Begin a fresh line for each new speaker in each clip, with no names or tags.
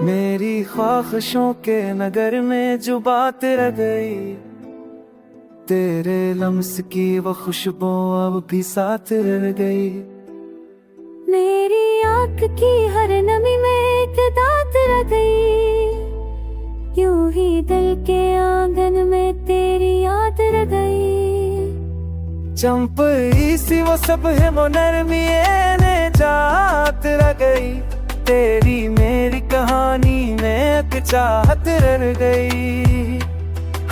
मेरी ख्वाहिशों के नगर में जो बात रह गई, तेरे लम्स की वो खुशबू अब भी साथ रह गई।
मेरी आँख की हर नमी में एक दात रह गई, यूं ही दिल के आंगन में तेरी याद रह गई।
चंपई सी वो सब है वो नरमी ने जात रह गई, तेरी मेरी कहानी में एक चाहत रह गई।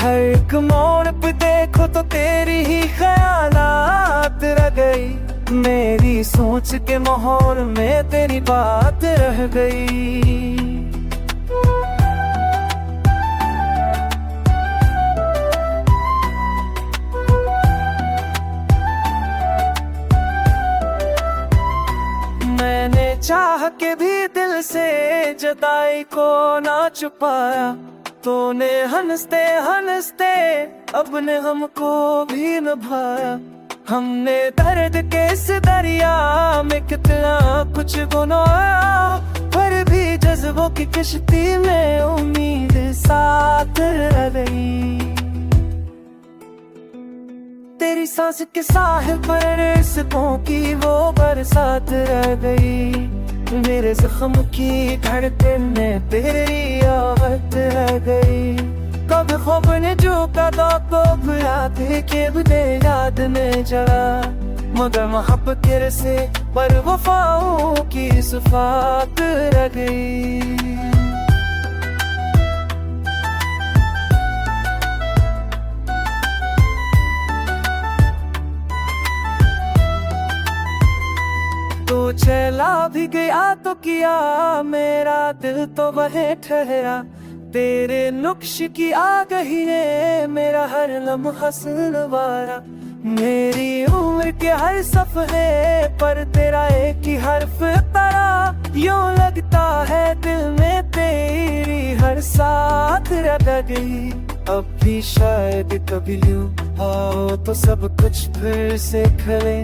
हर एक मोड़ पे देखो तो तेरी ही ख्यालात रह गई, मेरी सोच के माहौल में तेरी बात रह गई। मैंने चाह के भी दिल से जताई को ना छुपाया, तूने हंसते हंसते अपने हमको भी निभाया। हमने दर्द के इस दरिया में कितना कुछ गुनाह, पर भी जज्बों की किश्ती में उम्मीद साथ रह गई। तेरी सांस के साहिल पर रिश्तों की वो बरसात रह गई, मेरे जख्म की धड़कन में तेरी आवाज़ रह गई। कब ख्वाब ने जो कदा को याद के भी याद में जला, मगर मोहब्बत के रसे पर वफाओं की सिफात रह गई। तू चला भी गया तो किया, मेरा दिल तो वहीं ठहरा। तेरे नुक्श की आगही ने मेरा हर लम्हा सुनवारा। मेरी उम्र के हर सफरे पर तेरा एक ही हर्फ पड़ा, यूं लगता है दिल में तेरी हर साथ रह गई। अब भी शायद कभी यूं आओ तो सब कुछ फिर से खले,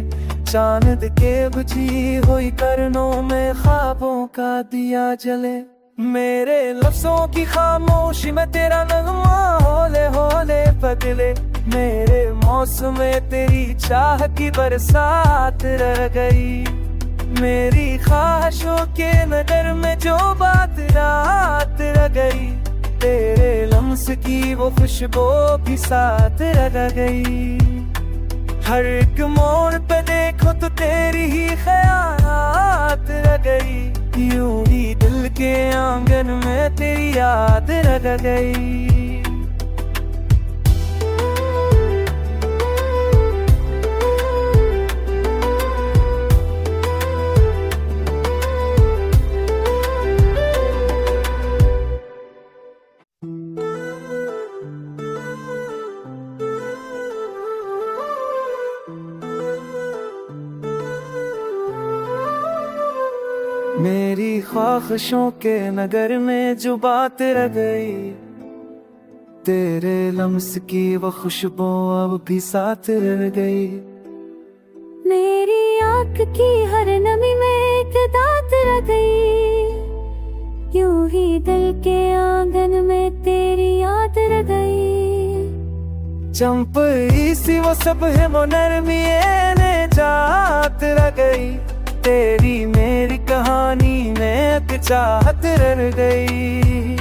चांद के बुझी हुई करनों में ख्वाबों का दिया जले। मेरे लफ्जों की खामोशी में तेरा नगमा होले होले बदले, मेरे मौसम में तेरी चाह की बरसात रह गई। मेरी ख्वाहिशों के नगर में जो बात रात रह गई, तेरे लम्स की वो खुशबू भी साथ रह गई। हर एक मोड़ पे देखो तो तेरी ही ख्यालात रह गई, यूं ही दिल के आंगन में तेरी याद रह गई। मेरी ख्वाहिशों के नगर में जो बात रह गई, तेरे लम्स की वो खुशबू अब भी साथ रह गई।
मेरी आँख की हर नमी में एक दात रह गई, यूं ही दिल के आंगन में तेरी याद रह गई।
चंपई सी वो सब है वो नरमी ने जात रह गई, तेरी मेरी कहानी में एक चाहत रह गई।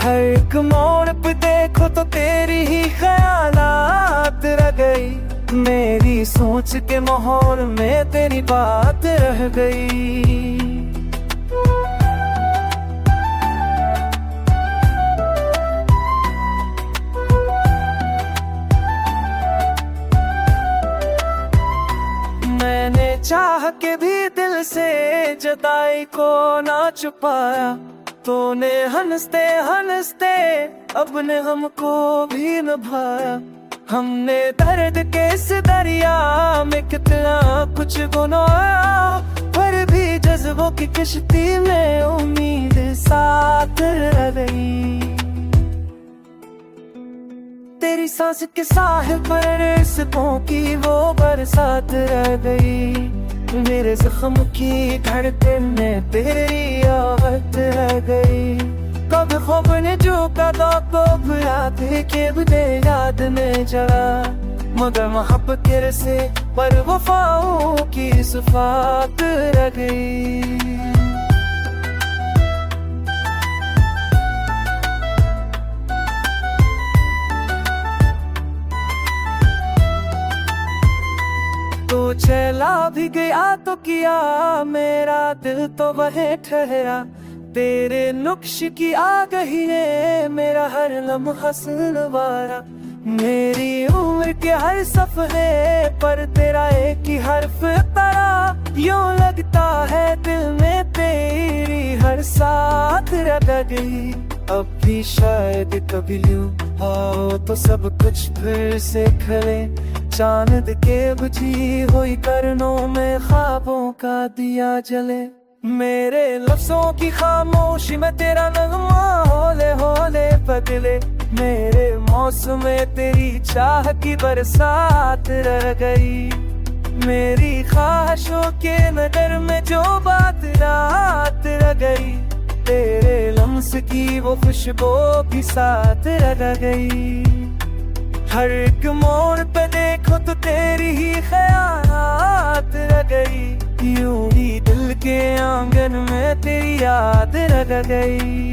हर एक मोड़ पे देखो तो तेरी ही ख्यालात रह गई, मेरी सोच के माहौल में तेरी बात रह गई। मैंने चाह के भी दिल से जताई को ना छुपाया, तूने हंसते हंसते अपने हमको भी निभाया। हमने दर्द के इस दरिया में कितना कुछ गुनाह, पर भी जज्बों की किश्ती में उम्मीद साथ रह गई। तेरी सांस के साहिल पर रिश्तों की वो बरसात रह गई, मेरे जख्म की धड़कन में तेरी आवाज़ रह गई। कब ख्वाब ने जो कदा कब याद के बदे याद में जला, मगर मोहब्बत के रसे पर वफाओं की सिफात रह गई। तू चला भी गया तो किया, मेरा दिल तो वहीं ठहरा। तेरे नुक्श की आ गई है मेरा हर लम्हा सुनवारा। मेरी उम्र के हर सफरे पर तेरा एक ही हर्फ पड़ा। यूं लगता है दिल में तेरी हर साथ रह गई। अब भी शायद कभी यूं आओ तो सब कुछ फिर से खले। चांद के बुझी हुई करनों में ख्वाबों का दिया जले। मेरे लफ्जों की खामोशी में तेरा नगमा होले होले बदले। मेरे मौसम में तेरी चाह की बरसात रह गई। मेरी ख्वाहिशों के नगर में जो बात रात रह गई। तेरे लम्स की वो खुशबू भी साथ रह गई। हर एक मोड़ पे देखो तो तेरी ही ख्यालात रह गई। यूं ही दिल के आंगन में तेरी याद रह गई।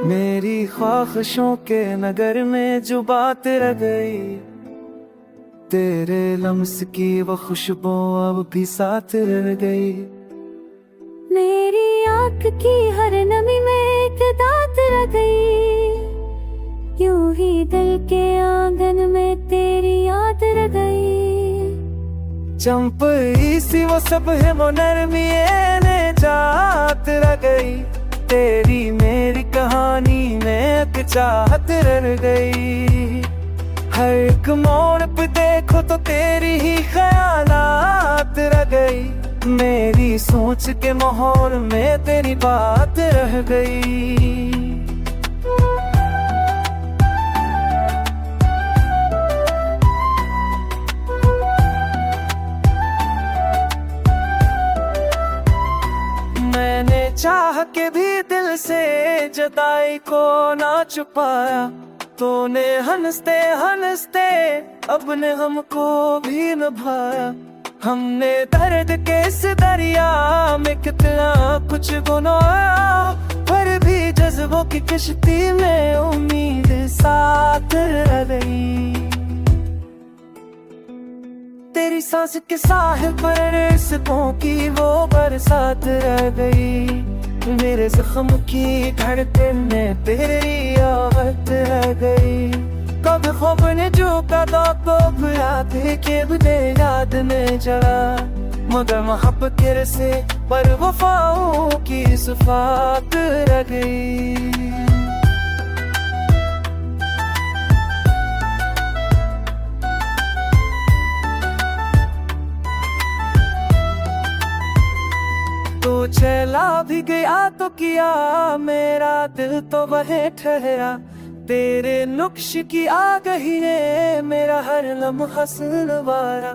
मेरी ख्वाहिशों के नगर में जो बात रह गई। तेरे लम्स की वो खुशबू अब भी साथ रह गई।
मेरी आँख की हर नमी में एक दात रह गई। यूं ही दिल के आंगन में तेरी याद रह गई।
चंपी सी वो सब है वो नरमी ने जात रह गई। तेरी मेरी कहानी में एक चाहत रह गई। हर एक मोड़ पे देखो तो तेरी ही ख्यालात रह गई। मेरी सोच के माहौल में तेरी बात रह गई। मैंने चाह के भी दिल से जदाई को ना छुपाया। तूने हंसते हंसते अपने हमको भी निभाया। हमने दर्द के इस दरिया में कितना कुछ गुनाया, पर भी जज्बों की किश्ती में उम्मीद साथ रह गई। तेरी सांस के साहिल पर रिश्तों की वो बरसात रह गई। मेरे जख्म की धड़कन में तेरी आवाज़ रह गई। कब ख्वाब ने जो कदा कब याद के बदे याद में जला, मगर मोहब्बत के रसे पर वफाओं की सिफात रह गई। तू चला भी गया तो किया, मेरा दिल तो वहीं ठहरा। तेरे नुक्श की आ गई है मेरा हर लम्हा सुनवारा।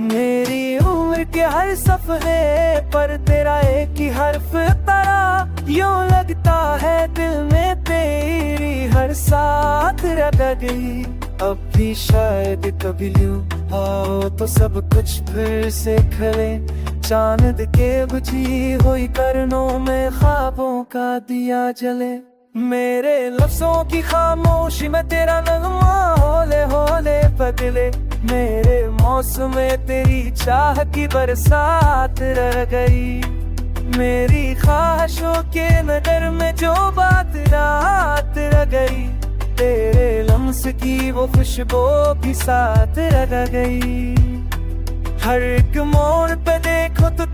मेरी उम्र के हर सफरे पर तेरा एक ही हर्फ पड़ा। यूं लगता है दिल में तेरी हर साथ रह गई। अब भी शायद कभी यूं आओ तो सब कुछ फिर से खले। चांद के बुझी हुई करनों में ख्वाबों का दिया जले। मेरे लफ्जों की खामोशी में तेरा नगमा होले होले बदले। मेरे मौसम में तेरी चाह की बरसात रह गई। मेरी ख्वाहिशों के नगर में जो बात रात रह गई। तेरे लम्स की वो खुशबू भी साथ रह गई। हर एक मोड़ पे देखो तो